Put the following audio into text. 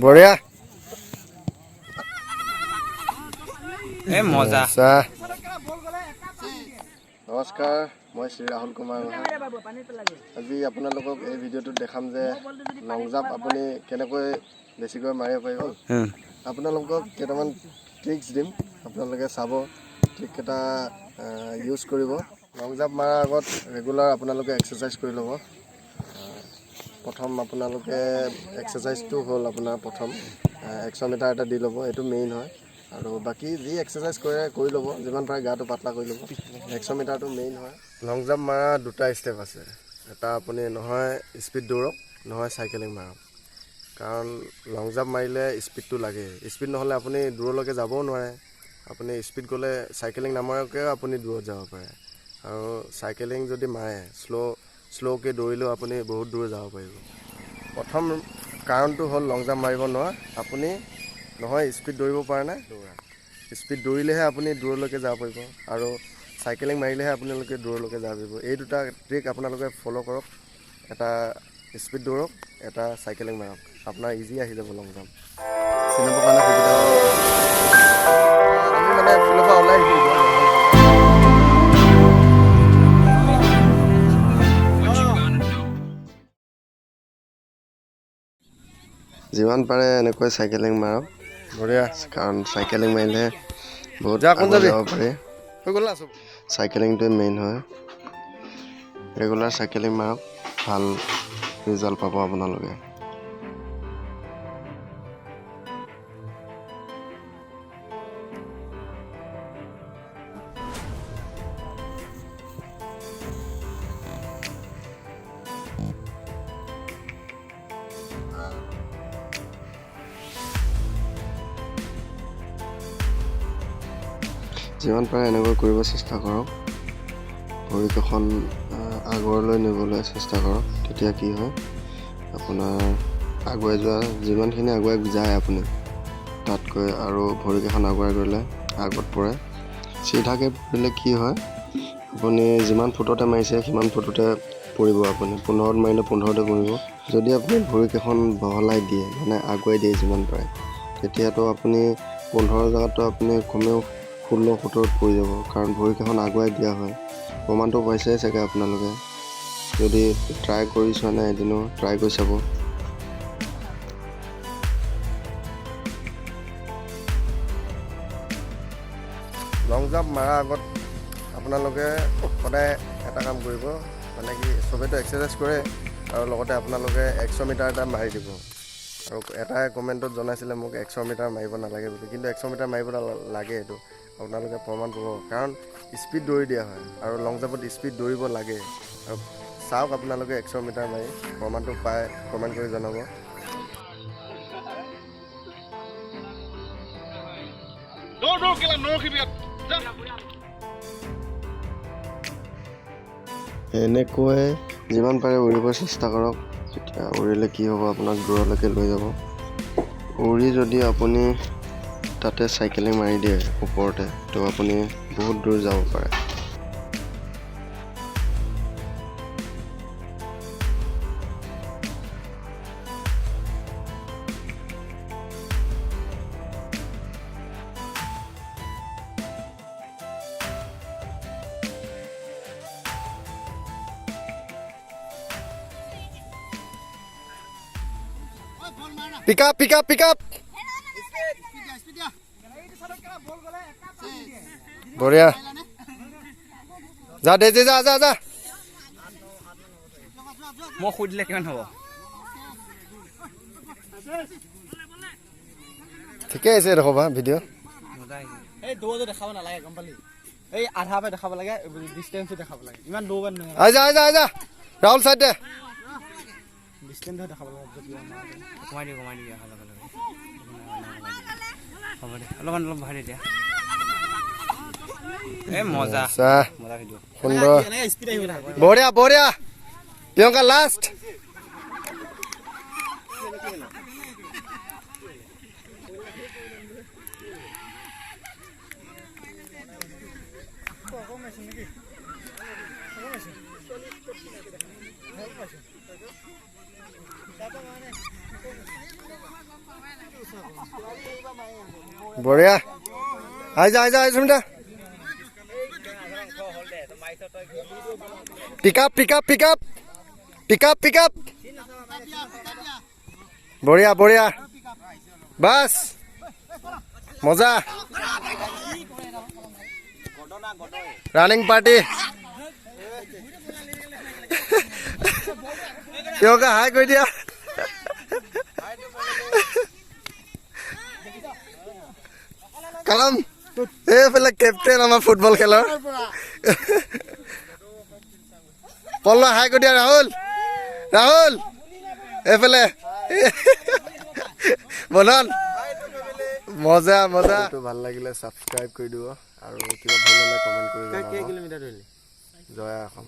বঢ়িয়া এ মজা নমস্কাৰ মই শ্ৰী ৰাহুল কুমাৰ আজি আপোনালোকক এই ভিডিঅ'টোত দেখাম যে লং জাম্প আপুনি কেনেকৈ বেছিকৈ মাৰিব পাৰিব আপোনালোকক কেইটামান ট্ৰিক্স দিম আপোনালোকে চাব ট্ৰিককেইটা ইউজ কৰিব লং জাম্প মাৰাৰ আগত ৰেগুলাৰ আপোনালোকে এক্সাৰচাইজ কৰি ল'ব প্ৰথম আপোনালোকে এক্সাৰচাইজটো হ'ল আপোনাৰ প্ৰথম 100 মিটাৰ এটা দি ল'ব এইটো মেইন হয় আৰু বাকি যি এক্সাৰচাইজ কৰি ল'ব যিমান পাৰে গাটো পাতলা কৰি ল'ব 100 মিটাৰটো মেইন হয় লং জাম্প মাৰা দুটা ষ্টেপ আছে এটা আপুনি নহয় স্পীড দৌৰক নহয় চাইকেলিং মাৰক কাৰণ লং জাম্প মাৰিলে স্পীডটো লাগে স্পীড নহ'লে আপুনি দূৰলৈকে যাবও নোৱাৰে আপুনি স্পীড গ'লে চাইকেলিং নামাৰকেও আপুনি দূৰত যাব পাৰে আৰু চাইকেলিং যদি মাৰে শ্ল'কৈ দৌৰিলেও আপুনি বহুত দূৰ যাব পাৰিব প্ৰথম কাৰণটো হ'ল লং জাম্প মাৰিব নোৱাৰা আপুনি নহয় স্পীড দৌৰিব পৰা নাই দৌৰা স্পীড দৌৰিলেহে আপুনি দূৰলৈকে যাব পাৰিব আৰু চাইকেলিং মাৰিলেহে আপোনালোকে দূৰলৈকে যাব পাৰিব এই দুটা ট্ৰিক আপোনালোকে ফ'ল' কৰক এটা স্পীড দৌৰক এটা চাইকেলিং মাৰক আপোনাৰ ইজি আহি যাব লং জাম্প চিনাবৰ কাৰণে সুবিধা হ'ব আমি মানে ফিল্ডৰ পৰা ওলাই আহিছোঁ যিমান পাৰে এনেকৈ চাইকেলিং মাৰক বঢ়িয়া কাৰণ চাইকেলিং মাৰিলে বহুত যাব পাৰে চাইকেলিংটোৱে মেইন হয় ৰেগুলাৰ চাইকেলিং মাৰক ভাল ৰিজাল্ট পাব আপোনালোকে যিমান পাৰে এনেকৈ কৰিব চেষ্টা কৰক ভৰিকেইখন আগলৈ নিবলৈ চেষ্টা কৰক তেতিয়া কি হয় আপোনাৰ আগুৱাই যোৱা যিমানখিনি আগুৱাই যায় আপুনি তাতকৈ আৰু ভৰিকেইখন আগুৱাই গ'লে আগত পৰে চিধাকৈ পৰিলে কি হয় আপুনি যিমান ফুটতে মাৰিছে সিমান ফুটতে পৰিব আপুনি 15ত মাৰিলে 15তে পৰিব যদি আপুনি ভৰিকেইখন বহলাই দিয়ে মানে আগুৱাই দিয়ে যিমান পাৰে তেতিয়াতো আপুনি 15 জেগাতো আপুনি কমেও 16-17ত পৰি যাব কাৰণ ভৰিকেইখন আগুৱাই দিয়া হয় প্ৰমাণটো পাইছে চাগে আপোনালোকে যদি ট্ৰাই কৰি চোৱা নাই এদিনো ট্ৰাই কৰি চাব লং জাম্প মাৰাৰ আগত আপোনালোকে সদায় এটা কাম কৰিব মানে কি চবেইতো এক্সাৰচাইজ কৰে আৰু লগতে আপোনালোকে 100 মিটাৰ এটা মাৰি দিব আৰু এটাই কমেণ্টত জনাইছিলে মোক 100 মিটাৰ মাৰিব নালাগে বুলি কিন্তু 100 মিটাৰ মাৰিব লাগে এইটো আপোনালোকে প্ৰমাণ পাব কাৰণ স্পীড দৌৰি দিয়া হয় আৰু লং জাম্পত স্পীড দৌৰিব লাগে আৰু চাওক আপোনালোকে 100 মিটাৰ মাৰি প্ৰমাণটো পাই কমেণ্ট কৰি জনাব এনেকৈ যিমান পাৰে উৰিব চেষ্টা কৰক তেতিয়া উৰিলে কি হ'ব আপোনাক দূৰলৈকে লৈ যাব উৰি যদি আপুনি তাতে চাইকেলিং মাৰি দিয়ে ওপৰতে তো আপুনি বহুত দূৰ যাব পাৰে Pick up. বঢ়িয়া যা দে যা মই খুই দিলে কিমান হ'ব ঠিকে আছে ৰখবা ভিডিঅ' এই দৌৰ দেখাব নালাগে গম পালি এই আধা পে দেখাব লাগে ডিষ্টেন্স দেখাব লাগে ইমান দৌৰ নহয় আজা ৰাহুল সাইড দে ডিষ্টেন্স দেখাব লাগে কমাই দিবি হ'ব দে অলপ ভাই দিয়া এ মজা ভিডিঅ' সুন্দৰ বঢ়িয়া প্ৰিয়ংকা লাষ্ট Dapat mana? বঢ়িয়া আহি যা সুমিতা পিক আপ বঢ়িয়া বাস মজা ৰানিং পাৰ্টি কিয়কা হাই কৰি দিয়া কালাম এইফালে কেপ্টেইন আমাৰ ফুটবল খেলৰ পল্ল হাই কৰি দিয়া ৰাহুল এইফালে বনন মজা ভাল লাগিলে ছাবস্ক্ৰাইব কৰি দিব আৰু কিবা ভাল হ'লে কমেণ্ট কৰি জনাব জয় অসম